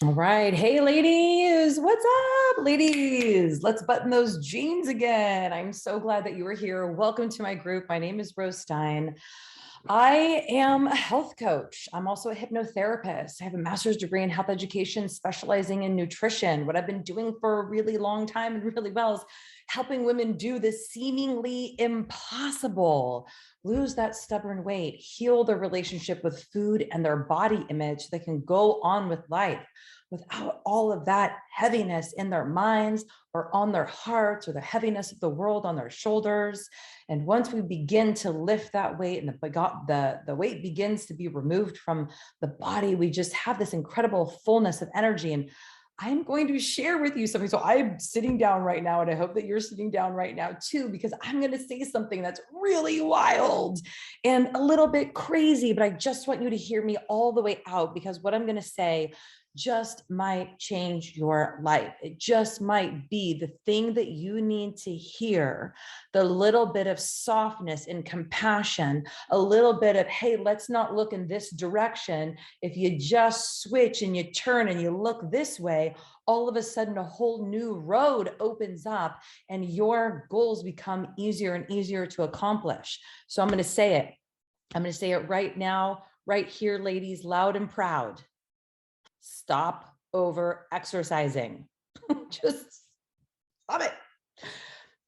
All right. Hey, ladies, what's up, ladies? Let's button those jeans again. I'm so glad that you are here. Welcome to my group. My name is Stein. I am a health coach. I'm also a hypnotherapist. I have a master's degree in health education, specializing in nutrition. What I've been doing for a really long time and really well is helping women do the seemingly impossible: lose that stubborn weight, heal their relationship with food and their body image so they can go on with life without all of that heaviness in their minds or on their hearts, or the heaviness of the world on their shoulders. And once we begin to lift that weight and the weight begins to be removed from the body, we just have this incredible fullness of energy. And I'm going to share with you something. So I'm sitting down right now, and I hope that you're sitting down right now too, because I'm going to say something that's really wild and a little bit crazy, but I just want you to hear me all the way out, because what I'm going to say just might change your life. It just might be the thing that you need to hear, the little bit of softness and compassion, a little bit of, hey, let's not look in this direction. If you just switch and you turn and you look this way, all of a sudden a whole new road opens up and your goals become easier and easier to accomplish. So I'm going to say it. I'm going to say it right now, right here, ladies, loud and proud. Stop over exercising. Just stop it.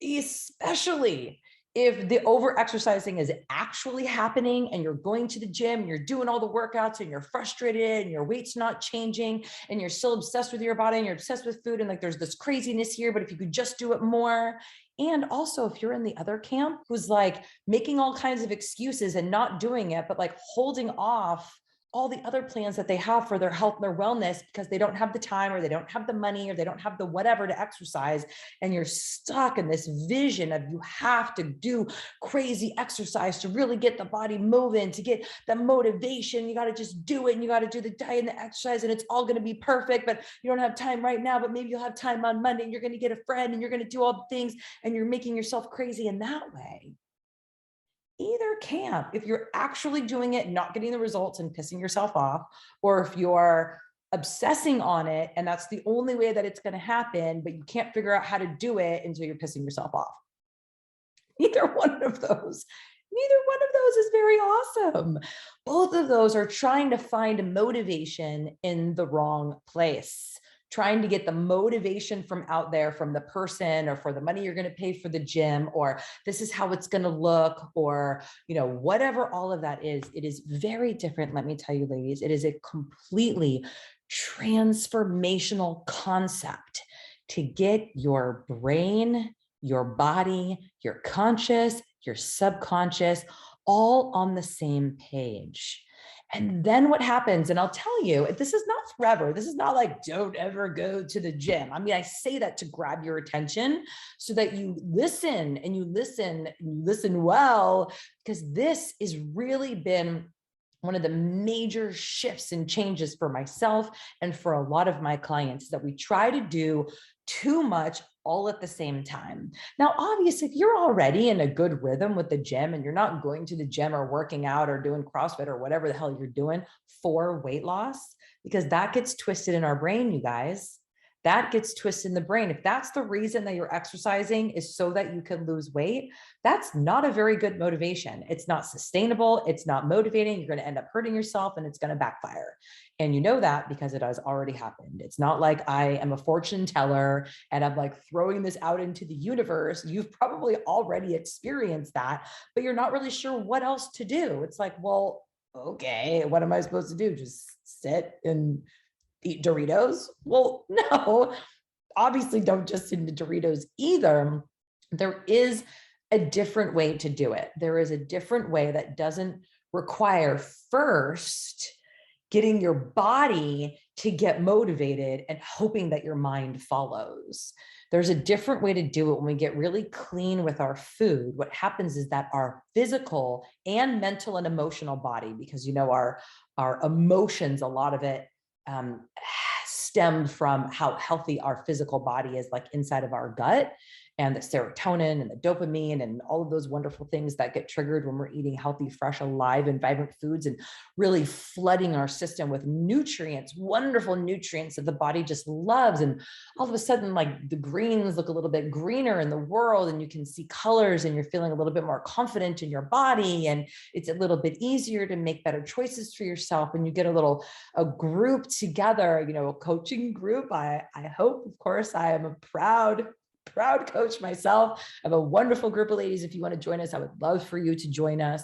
Especially if the over exercising is actually happening and you're going to the gym and you're doing all the workouts and you're frustrated and your weight's not changing and you're still obsessed with your body and you're obsessed with food and like there's this craziness here, but if you could just do it more. And also if you're in the other camp who's like making all kinds of excuses and not doing it, but like holding off all the other plans that they have for their health and their wellness because they don't have the time or they don't have the money or they don't have the whatever to exercise. And you're stuck in this vision of you have to do crazy exercise to really get the body moving, to get the motivation. You got to just do it, and you got to do the diet and the exercise, and it's all going to be perfect, but you don't have time right now, but maybe you'll have time on Monday, and you're going to get a friend and you're going to do all the things, and you're making yourself crazy in that way. Either camp, if you're actually doing it, not getting the results and pissing yourself off, or if you're obsessing on it and that's the only way that it's going to happen, but you can't figure out how to do it until you're pissing yourself off. Neither one of those. Neither one of those is very awesome. Both of those are trying to find motivation in the wrong place, trying to get the motivation from out there, from the person, or for the money you're going to pay for the gym, or this is how it's going to look, or, whatever all of that is. It is very different. Let me tell you, ladies, it is a completely transformational concept to get your brain, your body, your conscious, your subconscious, all on the same page. And then what happens, and I'll tell you, this is not forever. This is not like, don't ever go to the gym. I mean, I say that to grab your attention so that you listen and you listen and you listen well, because this has really been one of the major shifts and changes for myself and for a lot of my clients, that we try to do too much all at the same time. Now, obviously, if you're already in a good rhythm with the gym and you're not going to the gym or working out or doing CrossFit or whatever the hell you're doing for weight loss, because that gets twisted in our brain, you guys. That gets twisted in the brain. If that's the reason that you're exercising is so that you can lose weight, that's not a very good motivation. It's not sustainable. It's not motivating. You're going to end up hurting yourself and it's going to backfire. And you know that because it has already happened. It's not like I am a fortune teller and I'm like throwing this out into the universe. You've probably already experienced that, but you're not really sure what else to do. It's like, well, okay, what am I supposed to do? Just sit and eat Doritos? Well, no, obviously don't just eat the Doritos either. There is a different way to do it. There is a different way that doesn't require first getting your body to get motivated and hoping that your mind follows. There's a different way to do it when we get really clean with our food. What happens is that our physical and mental and emotional body, because our emotions, a lot of it stemmed from how healthy our physical body is, like inside of our gut. and the serotonin and the dopamine and all of those wonderful things that get triggered when we're eating healthy, fresh, alive, and vibrant foods, and really flooding our system with nutrients, wonderful nutrients that the body just loves. And all of a sudden, like the greens look a little bit greener in the world, and you can see colors, and you're feeling a little bit more confident in your body, and it's a little bit easier to make better choices for yourself. And you get a group together, a coaching group. I hope, of course, I am a proud coach myself. I have a wonderful group of ladies. If you want to join us, I would love for you to join us.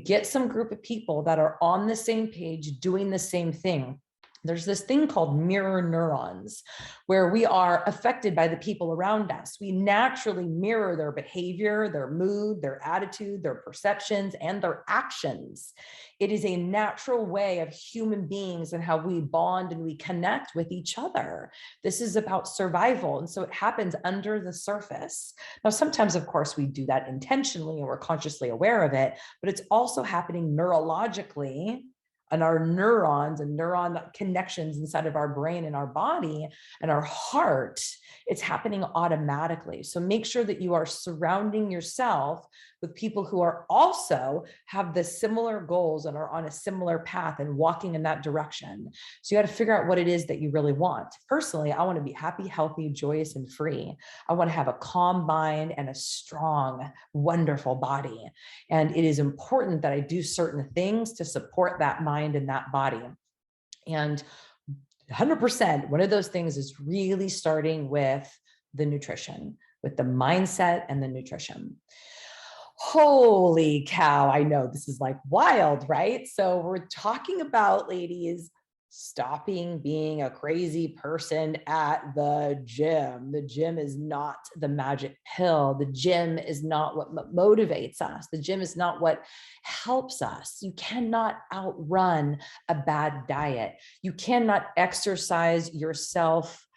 Get some group of people that are on the same page, doing the same thing. There's this thing called mirror neurons, where we are affected by the people around us. We naturally mirror their behavior, their mood, their attitude, their perceptions, and their actions. It is a natural way of human beings and how we bond and we connect with each other. This is about survival. And so it happens under the surface. Now, sometimes, of course, we do that intentionally and we're consciously aware of it, but it's also happening neurologically, and our neurons and neuron connections inside of our brain and our body and our heart. It's happening automatically. So make sure that you are surrounding yourself with people who are also have the similar goals and are on a similar path and walking in that direction. So you got to figure out what it is that you really want. Personally, I want to be happy, healthy, joyous, and free. I want to have a calm mind and a strong, wonderful body. And it is important that I do certain things to support that mind and that body. And 100%, one of those things is really starting with the nutrition, with the mindset and the nutrition. Holy cow, I know this is like wild, right? So we're talking about, ladies, stopping being a crazy person at the gym. The gym is not the magic pill. The gym is not what motivates us. The gym is not what helps us. You cannot outrun a bad diet. You cannot exercise yourself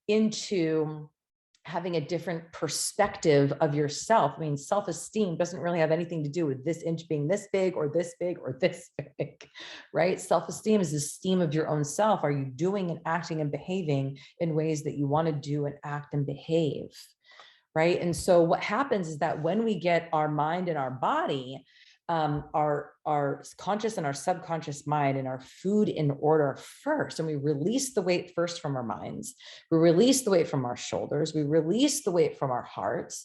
into having a different perspective of yourself. I mean, self-esteem doesn't really have anything to do with this inch being this big or this big or this big, right? Self-esteem is esteem of your own self. Are you doing and acting and behaving in ways that you want to do and act and behave, right? And so what happens is that when we get our mind and our body, our conscious and our subconscious mind and our food in order first, and we release the weight first from our minds, we release the weight from our shoulders, we release the weight from our hearts,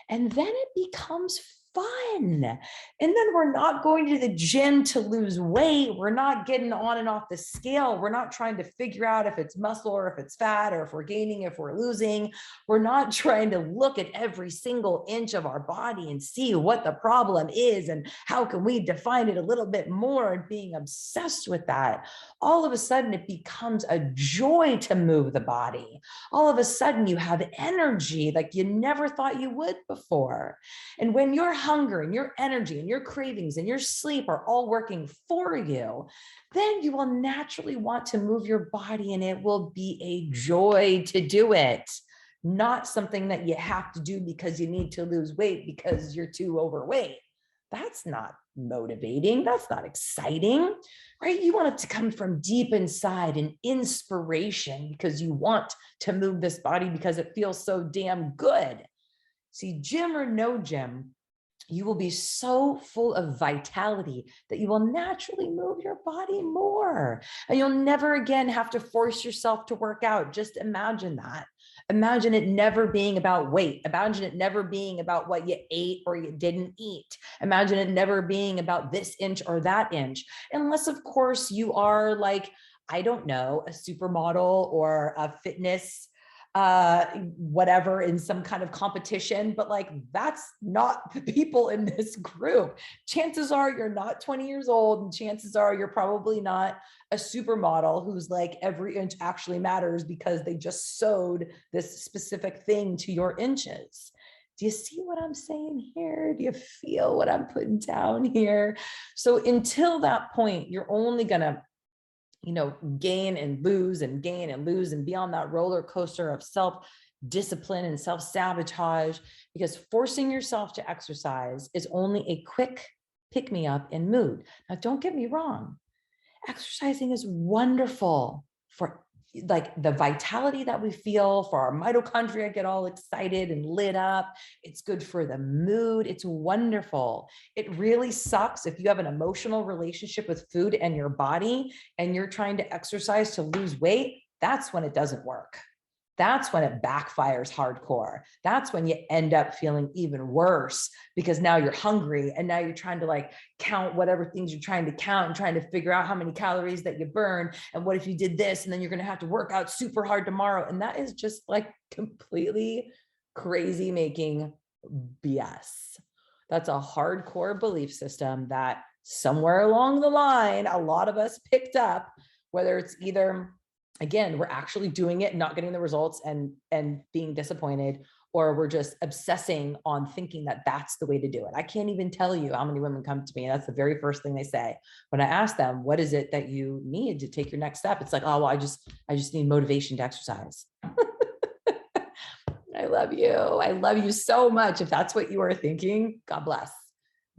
and then it becomes fun. And then we're not going to the gym to lose weight. We're not getting on and off the scale. We're not trying to figure out if it's muscle or if it's fat or if we're gaining, if we're losing. We're not trying to look at every single inch of our body and see what the problem is and how can we define it a little bit more, and being obsessed with that. All of a sudden, it becomes a joy to move the body. All of a sudden, you have energy like you never thought you would before. And when your hunger and your energy and your cravings and your sleep are all working for you, then you will naturally want to move your body, and it will be a joy to do it. Not something that you have to do because you need to lose weight because you're too overweight. That's not motivating. That's not exciting, right? You want it to come from deep inside, an inspiration, because you want to move this body because it feels so damn good. See, gym or no gym, you will be so full of vitality that you will naturally move your body more. And you'll never again have to force yourself to work out. Just imagine that. Imagine it never being about weight. Imagine it never being about what you ate or you didn't eat. Imagine it never being about this inch or that inch. Unless, of course, you are like, I don't know, a supermodel or a fitness whatever in some kind of competition, but like that's not the people in this group. Chances are you're not 20 years old, and chances are you're probably not a supermodel who's like every inch actually matters because they just sewed this specific thing to your inches. Do you see what I'm saying here? Do you feel what I'm putting down here? So until that point, you're only gonna gain and lose and gain and lose and be on that roller coaster of self-discipline and self-sabotage, because forcing yourself to exercise is only a quick pick-me-up in mood. Now, don't get me wrong. Exercising is wonderful for like the vitality that we feel for our mitochondria get all excited and lit up. It's good for the mood. It's wonderful. It really sucks if you have an emotional relationship with food and your body and you're trying to exercise to lose weight. That's when it doesn't work. That's when it backfires hardcore. That's when you end up feeling even worse because now you're hungry and now you're trying to like count whatever things you're trying to count and trying to figure out how many calories that you burn. And what if you did this? And then you're going to have to work out super hard tomorrow. And that is just like completely crazy making BS. That's a hardcore belief system that somewhere along the line, a lot of us picked up, whether it's either, again, we're actually doing it, not getting the results and being disappointed, or we're just obsessing on thinking that that's the way to do it. I can't even tell you how many women come to me, and that's the very first thing they say when I ask them, what is it that you need to take your next step? It's like, oh, well, I just need motivation to exercise. I love you. I love you so much. If that's what you are thinking, God bless.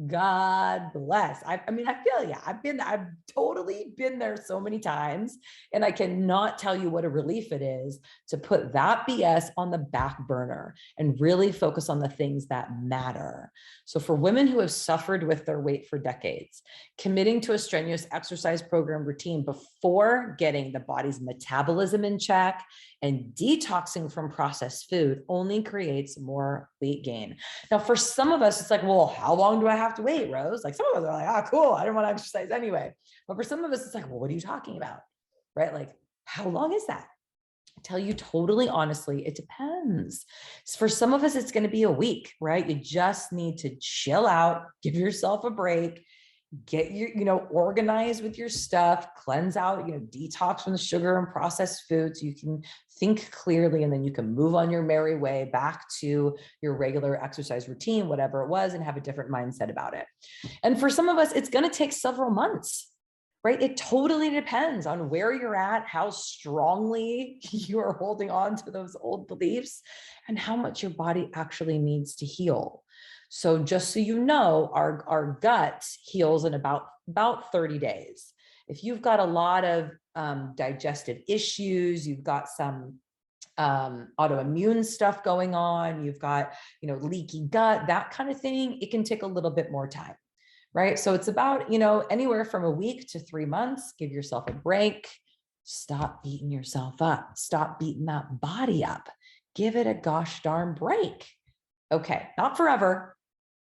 God bless. I mean, I feel yeah, I've totally been there so many times, and I cannot tell you what a relief it is to put that BS on the back burner and really focus on the things that matter. So for women who have suffered with their weight for decades, committing to a strenuous exercise program routine before getting the body's metabolism in check and detoxing from processed food only creates more weight gain. Now, for some of us, it's like, well, how long do I have to wait, Rose? Like some of us are like, oh, cool, I don't want to exercise anyway. But for some of us, it's like, well, what are you talking about? Right? Like, how long is that? I tell you totally honestly, it depends. For some of us, it's going to be a week, right? You just need to chill out, give yourself a break, get your, organize with your stuff, cleanse out, detox from the sugar and processed food so you can think clearly, and then you can move on your merry way back to your regular exercise routine, whatever it was, and have a different mindset about it. And for some of us, it's going to take several months, right? It totally depends on where you're at, how strongly you're holding on to those old beliefs, and how much your body actually needs to heal. So just so you know, our gut heals in about 30 days. If you've got a lot of digestive issues, you've got some autoimmune stuff going on, you've got, leaky gut, that kind of thing, it can take a little bit more time, right? So it's about, anywhere from a week to 3 months. Give yourself a break. Stop beating yourself up. Stop beating that body up. Give it a gosh darn break. Okay, not forever,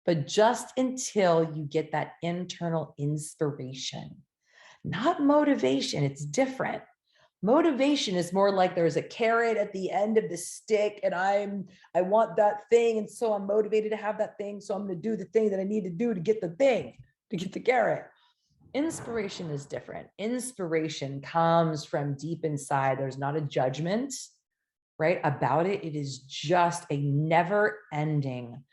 but just until you get that internal inspiration, not motivation. It's different. Motivation is more like there's a carrot at the end of the stick and I want that thing. And so I'm motivated to have that thing. So I'm going to do the thing that I need to do to get the thing, to get the carrot. Inspiration is different. Inspiration comes from deep inside. There's not a judgment, right, about it. It is just a never ending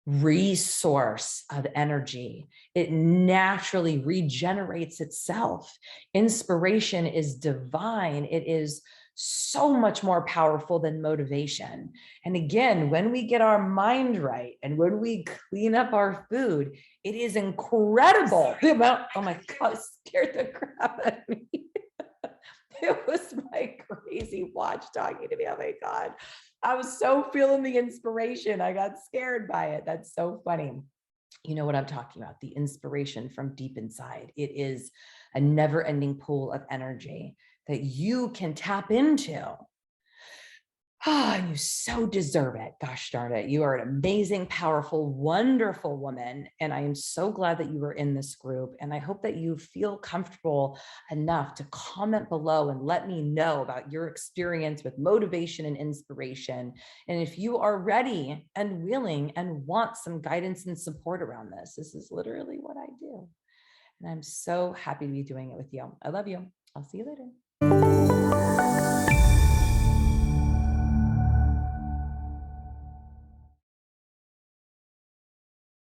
resource of energy. It naturally regenerates itself. Inspiration is divine. It is so much more powerful than motivation. And again, when we get our mind right and when we clean up our food, it is incredible. The amount, oh my God, it scared the crap out of me. It was my crazy watch talking to me. Oh my God. I was so feeling the inspiration. I got scared by it. That's so funny. You know what I'm talking about, the inspiration from deep inside. It is a never-ending pool of energy that you can tap into. And you so deserve it. Gosh darn it. You are an amazing, powerful, wonderful woman. And I am so glad that you were in this group. And I hope that you feel comfortable enough to comment below and let me know about your experience with motivation and inspiration. And if you are ready and willing and want some guidance and support around this, this is literally what I do. And I'm so happy to be doing it with you. I love you. I'll see you later.